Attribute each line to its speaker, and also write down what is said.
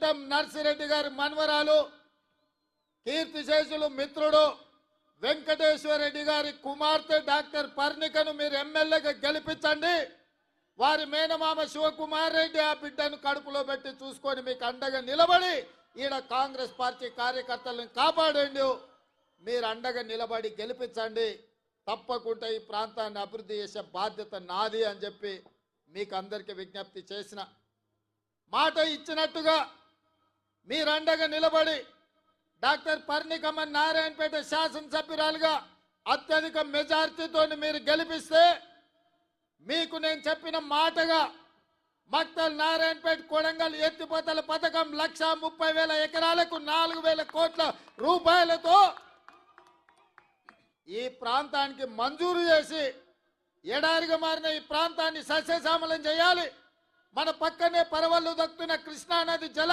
Speaker 1: ముత్తం నర్సిరెడ్డి గారి మనవరాలు కీర్తిశేషులు మిత్రుడు వెంకటేశ్వర రెడ్డి గారి కుమార్తె డాక్టర్ పర్ణికను మీరు ఎమ్మెల్యేగా గెలిపించండి. వారి మేనమామ శివకుమార్ రెడ్డి ఆ బిడ్డను కడుపులో పెట్టి చూసుకొని మీకు అండగా నిలబడి ఈడ కాంగ్రెస్ పార్టీ కార్యకర్తలను కాపాడండి. మీరు అండగా నిలబడి గెలిపించండి. తప్పకుండా ఈ ప్రాంతాన్ని అభివృద్ధి చేసే బాధ్యత నాది అని చెప్పి మీకు అందరికీ విజ్ఞప్తి చేసిన మాట ఇచ్చినట్టుగా మీరు అండగా నిలబడి డాక్టర్ పర్ణికమ్మ నారాయణపేట శాసనసభ్యురాలుగా అత్యధిక మెజార్టీతో మీరు గెలిపిస్తే మీకు నేను చెప్పిన మాటగా మక్తల్ నారాయణపేట కొడంగల్ ఎత్తిపోతల పథకం 1,30,000 ఎకరాలకు 4,000 కోట్ల రూపాయలతో ఈ ప్రాంతానికి మంజూరు చేసి ఎడారిగా మారిన ఈ ప్రాంతాన్ని సస్యశ్యామలం చేయాలి. మన పక్కనే పరవళ్ళు దక్కుతున్న కృష్ణానది జల